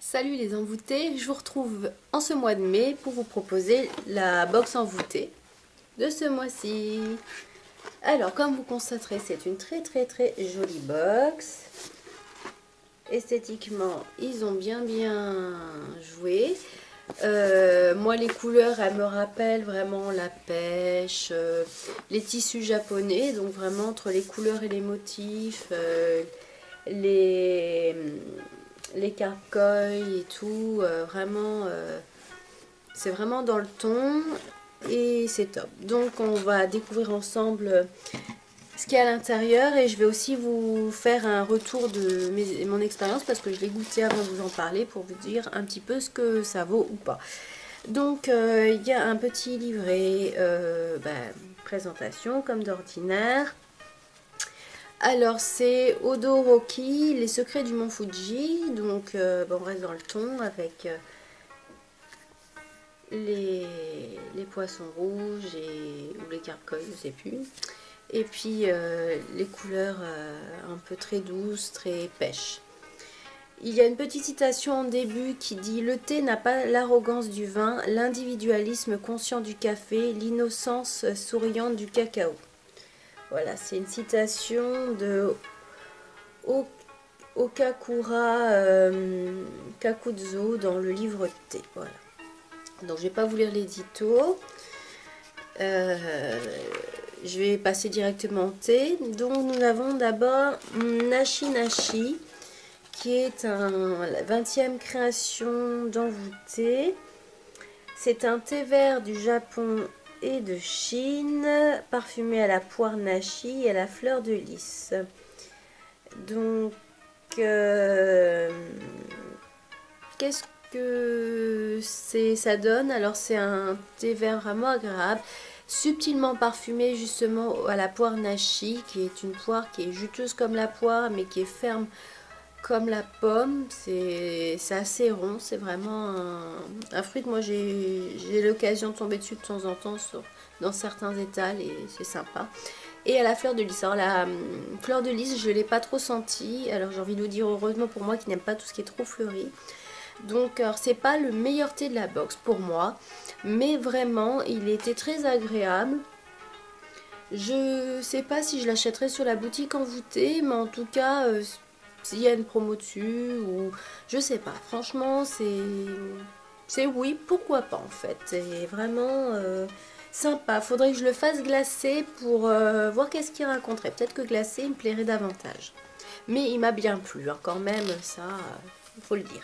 Salut les envoûtés, je vous retrouve en ce mois de mai pour vous proposer la box envoûtée de ce mois-ci. Alors comme vous constaterez, c'est une très jolie box. Esthétiquement, ils ont bien joué. Moi les couleurs, elles me rappellent vraiment la pêche, les tissus japonais, donc vraiment entre les couleurs et les motifs, les carcoys et tout, vraiment, c'est vraiment dans le ton et c'est top. Donc on va découvrir ensemble ce qu'il y a à l'intérieur et je vais aussi vous faire un retour de mon expérience parce que je l'ai goûté avant de vous en parler pour vous dire un petit peu ce que ça vaut ou pas. Donc il y a un petit livret, présentation comme d'ordinaire. Alors c'est Odoroki, les secrets du mont Fuji. Donc on reste dans le ton avec les poissons rouges ou les carcoys, je sais plus. Et puis les couleurs un peu très douces, très pêche. Il y a une petite citation en début qui dit « Le thé n'a pas l'arrogance du vin, l'individualisme conscient du café, l'innocence souriante du cacao. » Voilà, c'est une citation de Okakura Kakuzo dans le livre Thé. Voilà. Donc je vais pas vous lire l'édito. Je vais passer directement au thé. Donc nous avons d'abord Nashi Nashi, qui est la 20e création d'envoûté. C'est un thé vert du Japon et de Chine, parfumé à la poire nashi et à la fleur de lys. Donc, qu'est-ce que ça donne? Alors, c'est un thé vert vraiment agréable, subtilement parfumé justement à la poire nashi, qui est une poire qui est juteuse comme la poire, mais qui est ferme comme la pomme. C'est assez rond, c'est vraiment un fruit que moi j'ai l'occasion de tomber dessus de temps en temps dans certains étals et c'est sympa. Et à la fleur de lys, alors la fleur de lys je ne l'ai pas trop sentie, alors j'ai envie de vous dire heureusement pour moi qui n'aime pas tout ce qui est trop fleuri. Donc c'est pas le meilleur thé de la box pour moi, mais vraiment il était très agréable. Je sais pas si je l'achèterai sur la boutique envoûtée, mais en tout cas s'il y a une promo dessus ou je sais pas, franchement c'est oui, pourquoi pas en fait. C'est vraiment sympa. Faudrait que je le fasse glacer pour voir qu'est-ce qu'il raconterait. Peut-être que glacé il me plairait davantage, mais il m'a bien plu hein, quand même, ça il faut le dire.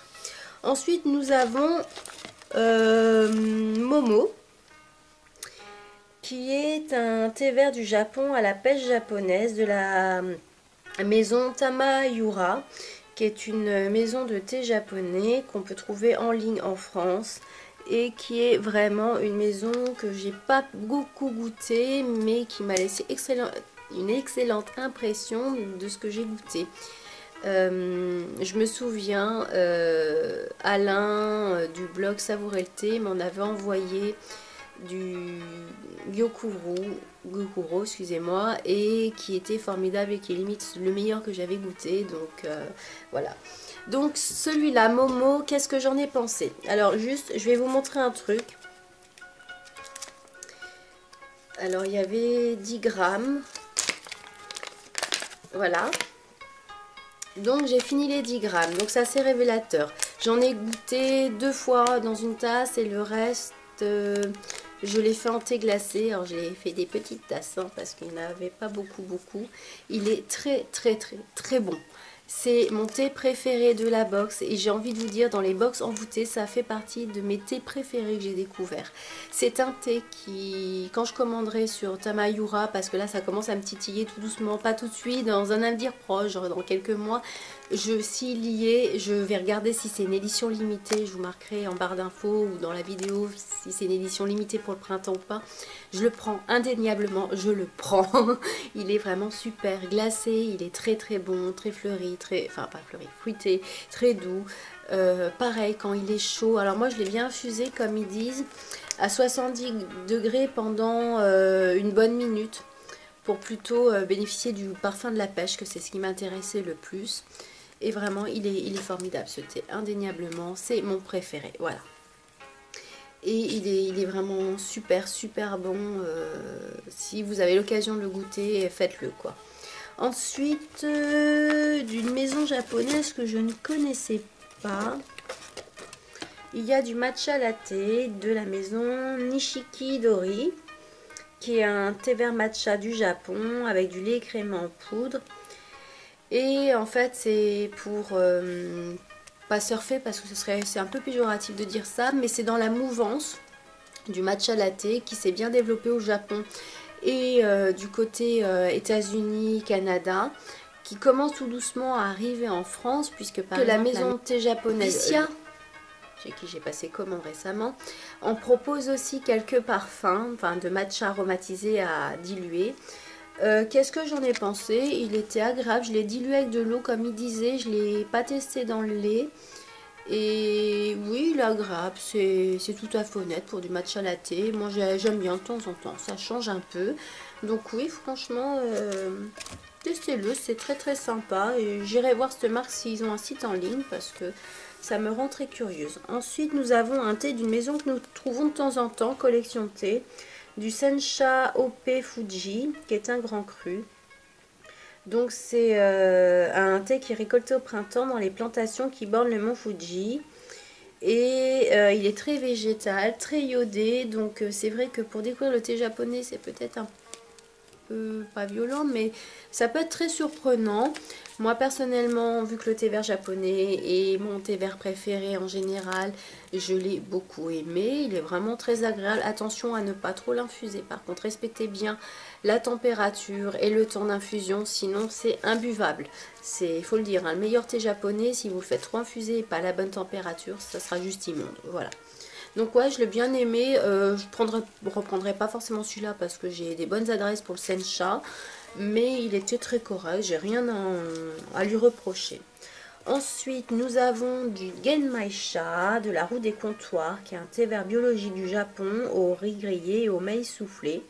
Ensuite nous avons Momo, qui est un thé vert du Japon à la pêche japonaise de la maison Tamayura, qui est une maison de thé japonais qu'on peut trouver en ligne en France et qui est vraiment une maison que j'ai pas beaucoup goûté mais qui m'a laissé une excellente impression de ce que j'ai goûté. Je me souviens, Alain du blog Savourer le thé m'en avait envoyé du Gyokuro, excusez-moi, et qui était formidable et qui est limite le meilleur que j'avais goûté. Donc voilà. Donc celui-là, Momo, qu'est-ce que j'en ai pensé? Alors juste, je vais vous montrer un truc. Alors il y avait 10 grammes. Voilà. Donc j'ai fini les 10 grammes. Donc c'est assez révélateur. J'en ai goûté 2 fois dans une tasse et le reste... je l'ai fait en thé glacé, alors j'ai fait des petites tasses hein, parce qu'il n'y en avait pas beaucoup. Il est très bon. C'est mon thé préféré de la box et j'ai envie de vous dire, dans les box envoûtées, ça fait partie de mes thés préférés que j'ai découvert. C'est un thé qui, quand je commanderai sur Tamayura, parce que là ça commence à me titiller tout doucement, pas tout de suite, dans un avenir proche, genre dans quelques mois, s'il y est, je vais regarder si c'est une édition limitée, je vous marquerai en barre d'infos ou dans la vidéo si c'est une édition limitée pour le printemps ou pas. Je le prends indéniablement, je le prends. Il est vraiment super glacé, il est très bon, très fleuri, enfin pas fleuri, fruité, très doux. Pareil quand il est chaud, alors moi je l'ai bien infusé comme ils disent, à 70 degrés pendant une bonne minute pour plutôt bénéficier du parfum de la pêche, que c'est ce qui m'intéressait le plus. Et vraiment, il est formidable ce thé, indéniablement. C'est mon préféré, voilà. Et il est vraiment super, super bon. Si vous avez l'occasion de le goûter, faites-le, quoi. Ensuite, d'une maison japonaise que je ne connaissais pas, il y a du matcha latte de la maison Nishiki Dori, qui est un thé vert matcha du Japon avec du lait crémé en poudre. Et en fait, c'est pour pas surfer parce que c'est un peu péjoratif de dire ça, mais c'est dans la mouvance du matcha latte qui s'est bien développé au Japon et du côté États-Unis, Canada, qui commence tout doucement à arriver en France, puisque par exemple, la maison de thé japonaise Vicia, chez qui j'ai passé commande récemment, on propose aussi quelques parfums, enfin de matcha aromatisé à diluer. Qu'est-ce que j'en ai pensé? Il était agréable, je l'ai dilué avec de l'eau comme il disait, je ne l'ai pas testé dans le lait. Et oui, il est agréable, c'est tout à fait honnête pour du matcha latte. Moi j'aime bien de temps en temps, ça change un peu. Donc oui, franchement, testez-le, c'est très très sympa. Et j'irai voir cette marque s'ils ont un site en ligne parce que ça me rend très curieuse. Ensuite, nous avons un thé d'une maison que nous trouvons de temps en temps, collection thé, du Sencha OP Fuji, qui est un grand cru. Donc c'est un thé qui est récolté au printemps dans les plantations qui bordent le mont Fuji. Et il est très végétal, très iodé. Donc c'est vrai que pour découvrir le thé japonais, c'est peut-être un peu pas violent, mais ça peut être très surprenant. Moi personnellement, vu que le thé vert japonais est mon thé vert préféré en général, je l'ai beaucoup aimé. Il est vraiment très agréable. Attention à ne pas trop l'infuser. Par contre, respectez bien la température et le temps d'infusion, sinon c'est imbuvable. Il faut le dire, hein, le meilleur thé japonais, si vous le faites trop infuser et pas à la bonne température, ça sera juste immonde. Voilà. Donc ouais, je l'ai bien aimé. Je reprendrai pas forcément celui-là parce que j'ai des bonnes adresses pour le Sencha. Mais il était très correct, j'ai rien à lui reprocher. Ensuite, nous avons du Genmaisha, de la roue des comptoirs, qui est un thé vert biologique du Japon, au riz grillé et au maïs soufflé.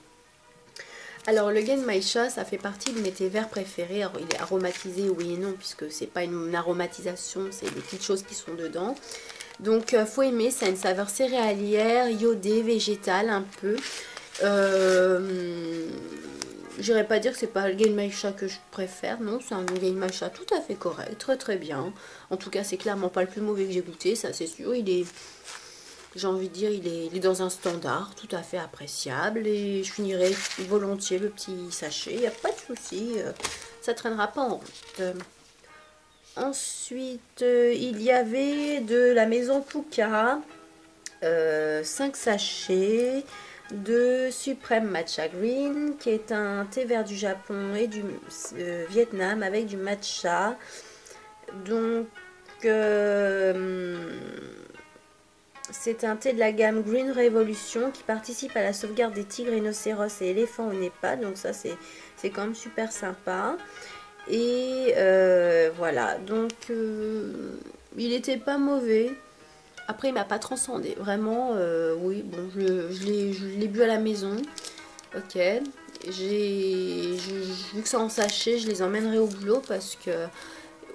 Alors le Genmaisha, ça fait partie de mes thés verts préférés. Alors, il est aromatisé, oui et non, puisque c'est pas une aromatisation, c'est des petites choses qui sont dedans. Donc faut aimer, ça a une saveur céréalière, iodée, végétale un peu. J'irais pas dire que c'est pas le Genmaisha que je préfère, non, c'est un Genmaisha tout à fait correct, très très bien. En tout cas, c'est clairement pas le plus mauvais que j'ai goûté, ça c'est sûr. Il est, j'ai envie de dire, il est dans un standard tout à fait appréciable et je finirai volontiers le petit sachet, il n'y a pas de souci, ça traînera pas en route. Ensuite, il y avait de la maison Puka, 5 sachets de Supreme Matcha Green, qui est un thé vert du Japon et du Vietnam avec du matcha. Donc, c'est un thé de la gamme Green Revolution qui participe à la sauvegarde des tigres, rhinocéros et éléphants au Népal. Donc ça, c'est quand même super sympa. Et voilà, donc il n'était pas mauvais. Après, il m'a pas transcendé. Vraiment, oui, bon, je l'ai bu à la maison. Ok. Vu que c'est en sachet, je les emmènerai au boulot parce que,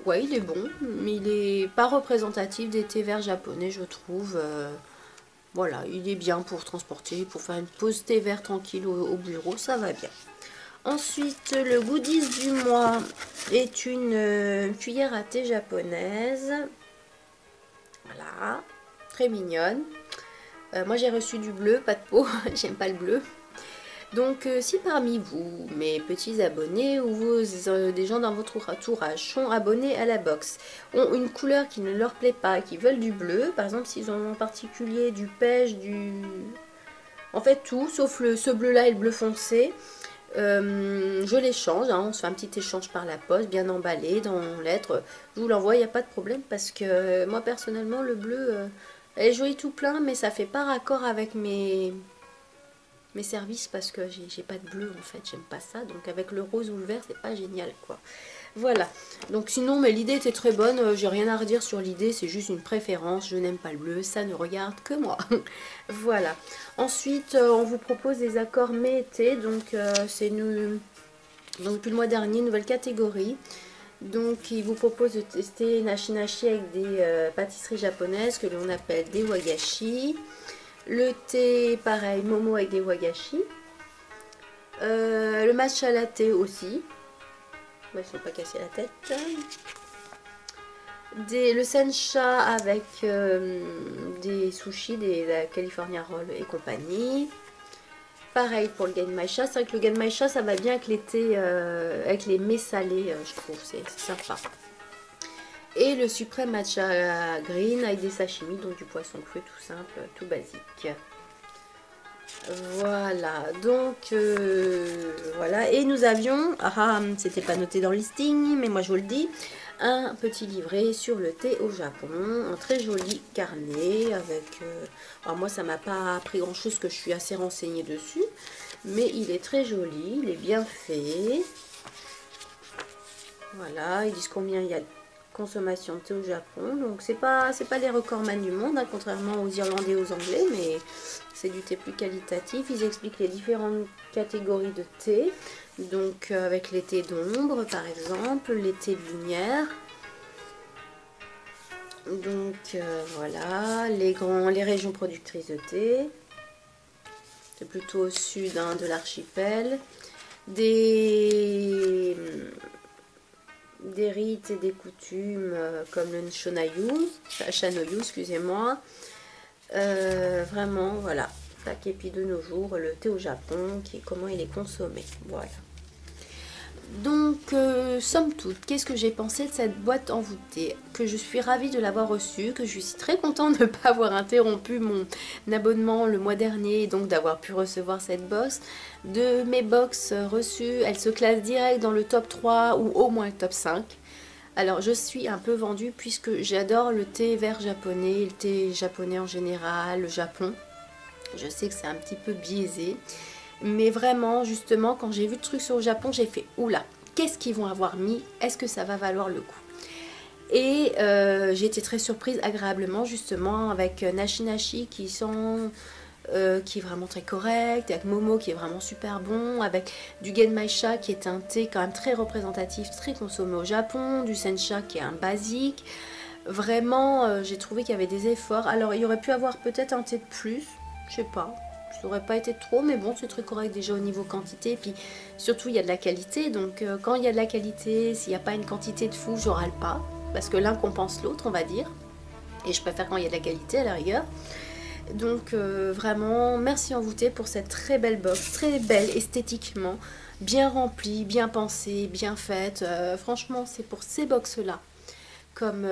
ouais, il est bon. Mais il est pas représentatif des thés verts japonais, je trouve. Voilà, il est bien pour transporter, pour faire une pause thé vert tranquille au bureau, ça va bien. Ensuite, le goodies du mois est une cuillère à thé japonaise. Voilà, très mignonne. Moi j'ai reçu du bleu, pas de peau, j'aime pas le bleu. Donc si parmi vous, mes petits abonnés ou des gens dans votre entourage sont abonnés à la box, ont une couleur qui ne leur plaît pas, qui veulent du bleu, par exemple s'ils ont en particulier du pêche, en fait tout, sauf ce bleu là et le bleu foncé, je l'échange, hein, on se fait un petit échange par la poste, bien emballé dans lettres. Je vous l'envoie, il n'y a pas de problème parce que moi personnellement le bleu, elle est jolie tout plein, mais ça fait pas raccord avec mes services parce que j'ai pas de bleu en fait, j'aime pas ça. Donc avec le rose ou le vert, c'est pas génial quoi. Voilà, donc sinon mais l'idée était très bonne, j'ai rien à redire sur l'idée, c'est juste une préférence, je n'aime pas le bleu, ça ne regarde que moi. Voilà, ensuite on vous propose des accords mai-été, donc c'est donc depuis le mois dernier, nouvelle catégorie. Donc il vous propose de tester Nashi Nashi avec des pâtisseries japonaises que l'on appelle des wagashi. Le thé, pareil, momo avec des wagashi. Le matcha latte aussi. Ils ne sont pas cassés la tête. Le sencha avec des sushis, la California Roll et compagnie. Pareil pour le genmaisha. C'est vrai que le genmaisha ça va bien avec les thés, avec les mets salés, je trouve. C'est sympa. Et le suprême matcha green avec des sashimi, donc du poisson cru tout simple, tout basique. Voilà, donc voilà, et nous avions, c'était pas noté dans le listing, mais moi je vous le dis, un petit livret sur le thé au Japon, un très joli carnet avec, alors moi ça m'a pas appris grand chose que je suis assez renseignée dessus, mais il est très joli, il est bien fait. Voilà, ils disent combien il y a de consommation de thé au Japon, donc c'est pas les recordman du monde, hein, contrairement aux Irlandais et aux Anglais, mais c'est du thé plus qualitatif. Ils expliquent les différentes catégories de thé, donc avec les thés d'ombre par exemple, les thés de lumière. Donc voilà, les régions productrices de thé, c'est plutôt au sud hein, de l'archipel. Des rites et des coutumes comme le Shanoyu, excusez-moi. Vraiment, voilà. Tac, et puis de nos jours, le thé au Japon, comment il est consommé. Voilà. Donc, somme toute, qu'est-ce que j'ai pensé de cette boîte envoûtée? Que je suis ravie de l'avoir reçue, que je suis très contente de ne pas avoir interrompu mon abonnement le mois dernier et donc d'avoir pu recevoir cette box. De mes box reçues, elle se classe direct dans le top 3 ou au moins le top 5. Alors, je suis un peu vendue puisque j'adore le thé vert japonais, le thé japonais en général, le Japon. Je sais que c'est un petit peu biaisé. Mais vraiment, justement, quand j'ai vu le truc sur le Japon, j'ai fait « Oula, qu'est-ce qu'ils vont avoir mis? Est-ce que ça va valoir le coup ?» Et j'ai été très surprise agréablement, justement, avec Nashi Nashi qui est vraiment très correct, avec Momo qui est vraiment super bon, avec du genmaisha qui est un thé quand même très représentatif, très consommé au Japon, du sencha qui est un basique. Vraiment, j'ai trouvé qu'il y avait des efforts. Alors, il y aurait pu avoir peut-être un thé de plus, je sais pas. Ça aurait pas été trop, mais bon, c'est très correct déjà au niveau quantité. Et puis, surtout, il y a de la qualité. Donc, quand il y a de la qualité, s'il n'y a pas une quantité de fou, je râle pas. Parce que l'un compense l'autre, on va dire. Et je préfère quand il y a de la qualité à la rigueur. Donc, vraiment, merci Envoûté pour cette très belle box. Très belle esthétiquement. Bien remplie, bien pensée, bien faite. Franchement, c'est pour ces box-là. Comme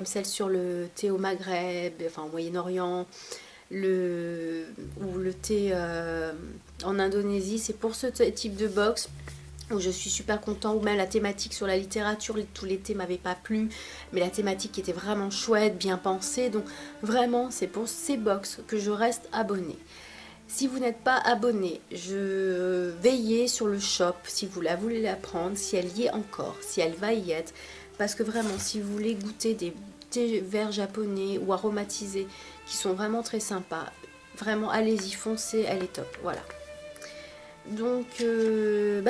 celle sur le thé au Maghreb, enfin au Moyen-Orient, ou le thé en Indonésie, c'est pour ce type de box où je suis super content, ou même la thématique sur la littérature, tous les thés m'avaient pas plu, mais la thématique était vraiment chouette, bien pensée, donc vraiment c'est pour ces box que je reste abonnée. Si vous n'êtes pas abonné, veillez sur le shop si vous voulez la prendre, si elle y est encore, si elle va y être. Parce que vraiment, si vous voulez goûter des thés verts japonais ou aromatisés qui sont vraiment très sympas, vraiment allez-y, foncez, elle est top. Voilà. Donc,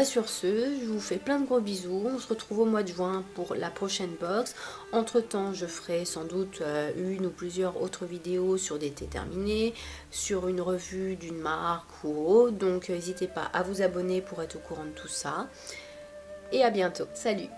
sur ce, je vous fais plein de gros bisous. On se retrouve au mois de juin pour la prochaine box. Entre temps, je ferai sans doute une ou plusieurs autres vidéos sur des thés terminés, sur une revue d'une marque ou autre. Donc, n'hésitez pas à vous abonner pour être au courant de tout ça. Et à bientôt. Salut!